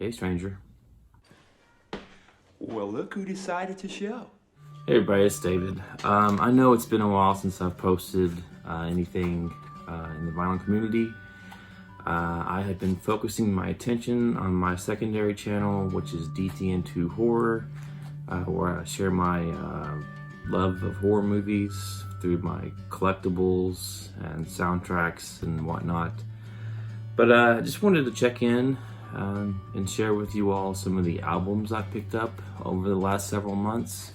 Hey, stranger. Well, look who decided to show. Hey, everybody, it's David. I know it's been a while since I've posted anything in the violent community. I have been focusing my attention on my secondary channel, which is DTN2 Horror, where I share my love of horror movies through my collectibles and soundtracks and whatnot. But I just wanted to check in and share with you all some of the albums I picked up over the last several months.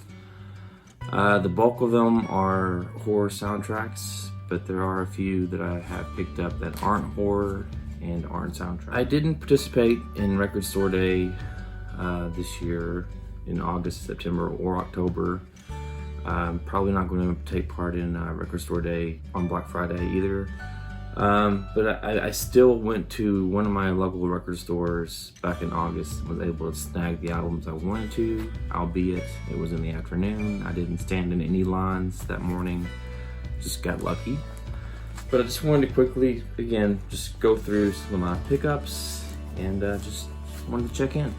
The bulk of them are horror soundtracks, but there are a few that I have picked up that aren't horror and aren't soundtracks. I didn't participate in Record Store Day this year in August, September, or October. I'm probably not going to take part in Record Store Day on Black Friday either. But I still went to one of my local record stores back in August and was able to snag the albums I wanted to, albeit it was in the afternoon. I didn't stand in any lines that morning, just got lucky. But I just wanted to quickly, again, just go through some of my pickups and just wanted to check in.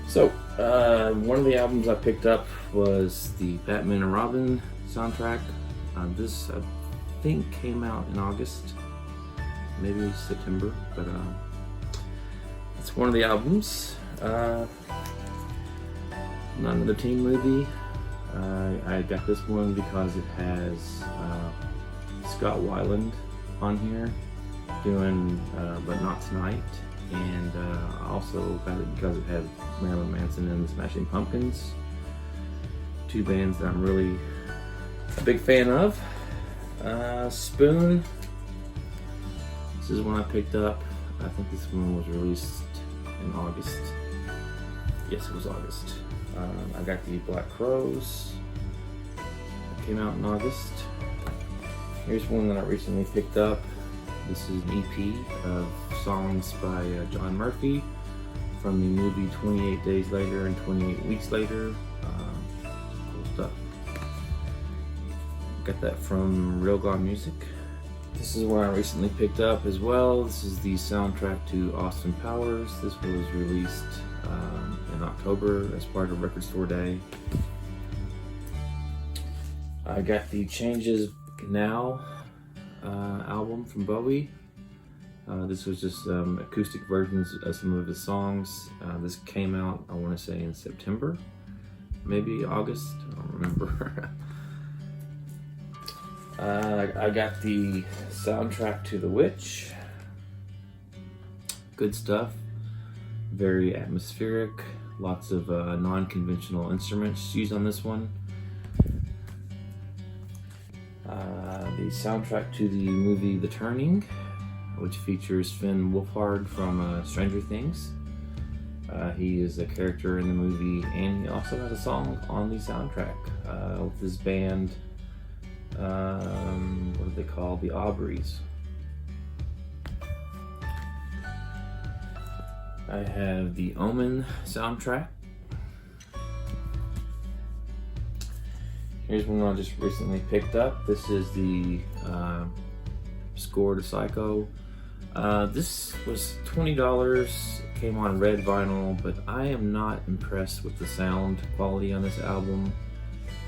So, one of the albums I picked up was the Batman and Robin soundtrack. This I think came out in August, maybe September, but it's one of the albums. Not another teen movie. I got this one because it has Scott Weiland on here doing But Not Tonight, and I also got it because it had Marilyn Manson and the Smashing Pumpkins, two bands that I'm really a big fan of. Spoon. This is one I picked up. I think this one was released in August. Yes, it was August. I got the Black Crows. It came out in August. Here's one that I recently picked up. This is an EP of songs by John Murphy from the movie 28 Days Later and 28 Weeks Later. Cool stuff. Got that from Real Gone Music. This is one I recently picked up as well. This is the soundtrack to Austin Powers. This was released in October as part of Record Store Day. I got the Changes Now album from Bowie. This was just acoustic versions of some of his songs. This came out, I want to say, in September, maybe August, I don't remember. I got the soundtrack to The Witch. Good stuff. Very atmospheric. Lots of non-conventional instruments used on this one. The soundtrack to the movie The Turning, which features Finn Wolfhard from Stranger Things. He is a character in the movie, and he also has a song on the soundtrack with his band. What are they called? The Aubreys. I have the Omen soundtrack. Here's one I just recently picked up. This is the score to Psycho. This was $20. Came on red vinyl, but I am not impressed with the sound quality on this album.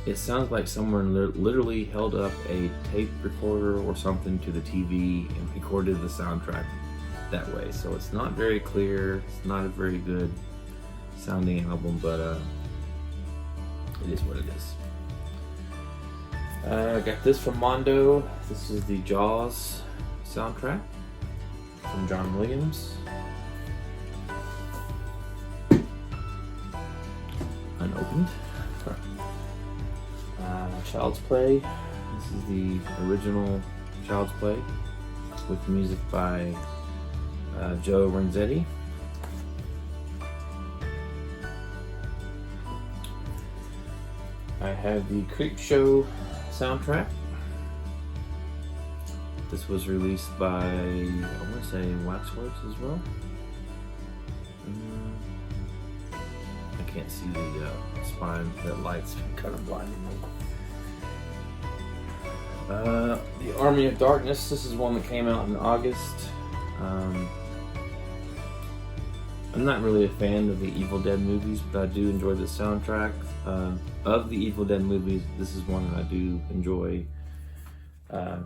It sounds like someone literally held up a tape recorder or something to the TV and recorded the soundtrack that way. So it's not very clear. It's not a very good sounding album, but it is what it is. I got this from Mondo. This is the Jaws soundtrack from John Williams. Unopened. Child's Play. This is the original Child's Play with music by Joe Renzetti. I have the Creep Show soundtrack. This was released by, I want to say, Waxworks as well. I can't see the spine. That light's kind of blinding me. The Army of Darkness. This is one that came out in August. I'm not really a fan of the Evil Dead movies, but I do enjoy the soundtrack. Of the Evil Dead movies, this is one that I do enjoy. But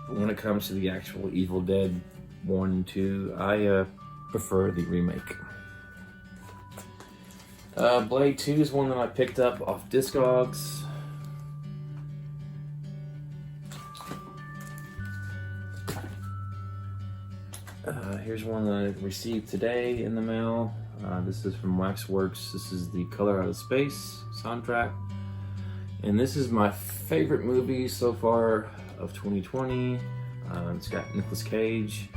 when it comes to the actual Evil Dead 1 and 2, I prefer the remake. Blade 2 is one that I picked up off Discogs. Here's one that I received today in the mail. This is from Waxworks. This is the Color Out of Space soundtrack. And this is my favorite movie so far of 2020. It's got Nicolas Cage.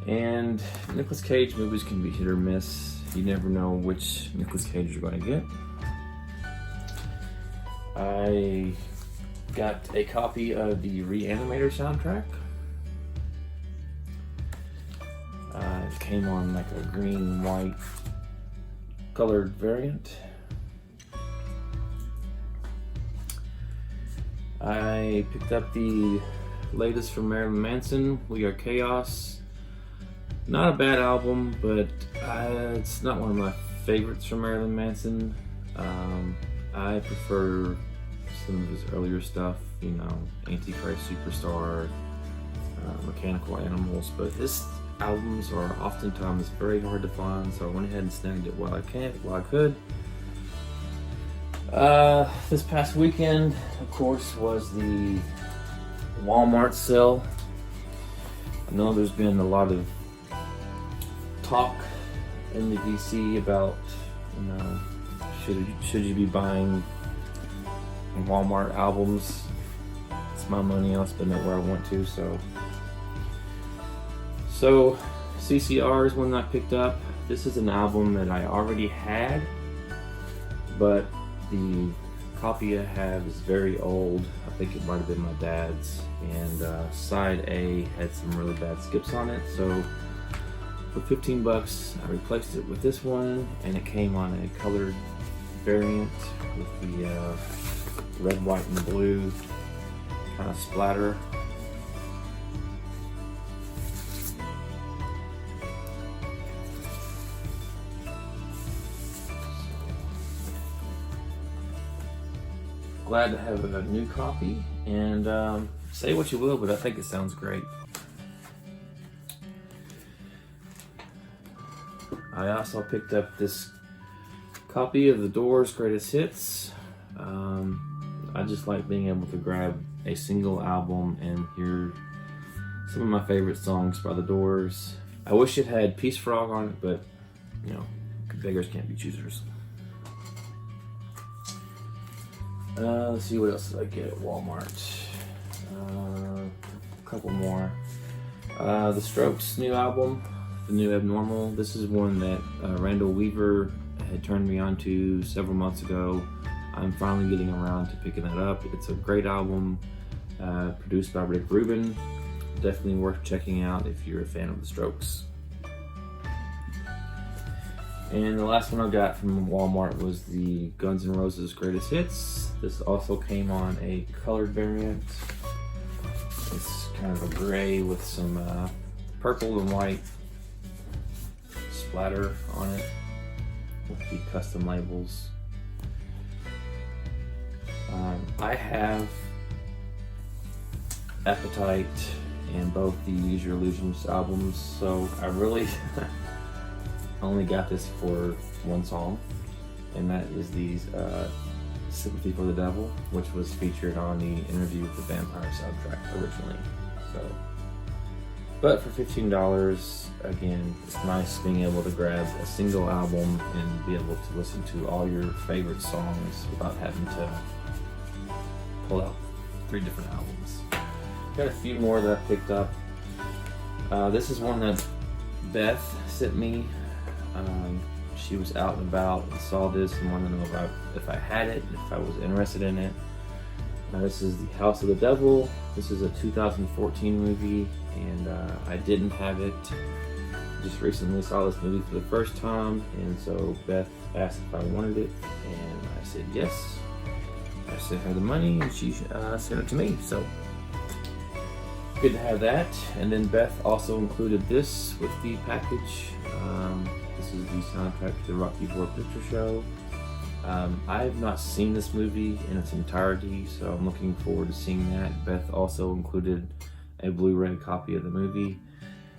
And Nicolas Cage movies can be hit or miss. You never know which Nicolas Cage you're going to get. I got a copy of the Reanimator soundtrack. It came on like a green and white colored variant. I picked up the latest from Marilyn Manson, We Are Chaos. Not a bad album, but it's not one of my favorites from Marilyn Manson. I prefer some of his earlier stuff, you know, Antichrist Superstar, Mechanical Animals, but his albums are oftentimes very hard to find, so I went ahead and snagged it while I could. This past weekend, of course, was the Walmart sale. I know there's been a lot of talk in the DC about, you know, should you be buying Walmart albums? It's my money, I'll spend it where I want to. So CCR is one that I picked up. This is an album that I already had, but the copy I have is very old. I think it might have been my dad's, and side A had some really bad skips on it, so for 15 bucks I replaced it with this one, and it came on a colored variant with the red, white, and blue kind of splatter. Glad to have a new copy, and say what you will, but I think it sounds great. I also picked up this copy of The Doors' Greatest Hits. I just like being able to grab a single album and hear some of my favorite songs by The Doors. I wish it had Peace Frog on it, but you know, beggars can't be choosers. Let's see, what else did I get at Walmart? A couple more. The Strokes' new album, The New Abnormal. This is one that Randall Weaver had turned me on to several months ago. I'm finally getting around to picking that up. It's a great album, produced by Rick Rubin. Definitely worth checking out if you're a fan of the Strokes. And the last one I got from Walmart was the Guns N' Roses Greatest Hits. This also came on a colored variant. It's kind of a gray with some purple and white splatter on it with the custom labels. I have Appetite and both the Use Your Illusions albums, so I really only got this for one song, and that is the Sympathy for the Devil, which was featured on the Interview with the Vampire soundtrack originally. So, but for $15, again, it's nice being able to grab a single album and be able to listen to all your favorite songs without having to pull out 3 different albums. Got a few more that I picked up. This is one that Beth sent me. She was out and about and saw this and wanted to know if I had it, if I was interested in it. This is The House of the Devil. This is a 2014 movie, and I didn't have it. Just recently saw this movie for the first time, and so Beth asked if I wanted it, and I said yes. I sent her the money, and she sent it to me, so good to have that. And then Beth also included this with the package. This the soundtrack to the Rocky Horror Picture Show. I have not seen this movie in its entirety, so I'm looking forward to seeing that. Beth also included a Blu-ray copy of the movie.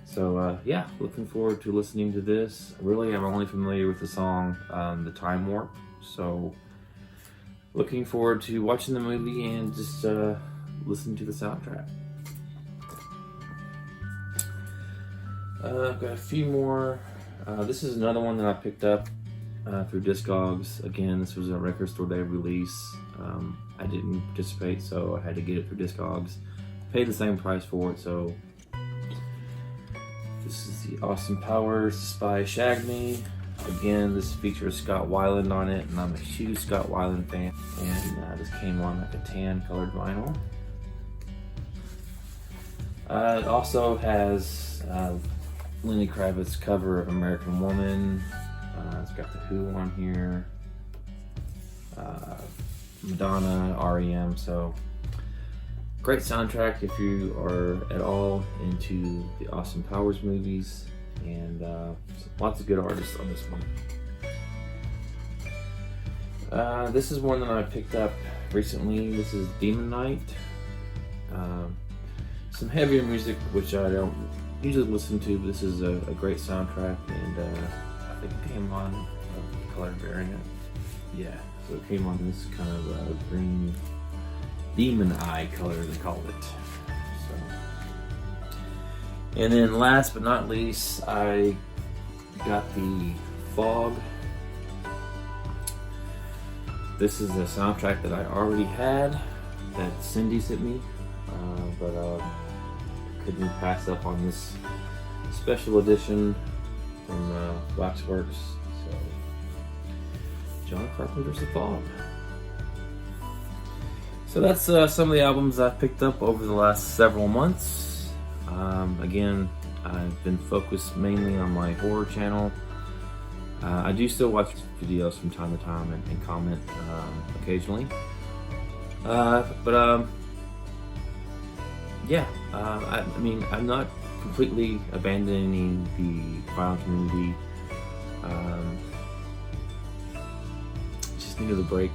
So yeah, looking forward to listening to this. Really, I'm only familiar with the song, The Time Warp. So looking forward to watching the movie and just listening to the soundtrack. I've got a few more. This is another one that I picked up through Discogs. Again, this was a record store day release. I didn't participate, so I had to get it through Discogs. Paid the same price for it, so this is the Austin Powers by Shag Me. Again, this features Scott Weiland on it, and I'm a huge Scott Weiland fan. And this came on like a tan colored vinyl. It also has Lenny Kravitz's cover of American Woman. It's got The Who on here, Madonna, REM. So great soundtrack if you are at all into the Austin Powers movies, and lots of good artists on this one. This is one that I picked up recently. This is Demon Knight. Some heavier music, which I don't usually listen to, but this is a great soundtrack, and I think it came on the color variant. Yeah, so it came on this kind of green demon eye color, they called it. So, and then last but not least, I got the Fog. This is a soundtrack that I already had that Cindy sent me, but couldn't pass up on this special edition from Waxworks. So, John Carpenter's The Fog. So that's some of the albums I've picked up over the last several months. Again, I've been focused mainly on my horror channel. I do still watch videos from time to time and comment occasionally. Yeah, I mean, I'm not completely abandoning the violent community. Just needed a break.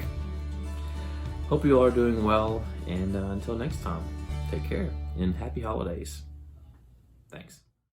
Hope you all are doing well, and until next time, take care and happy holidays. Thanks.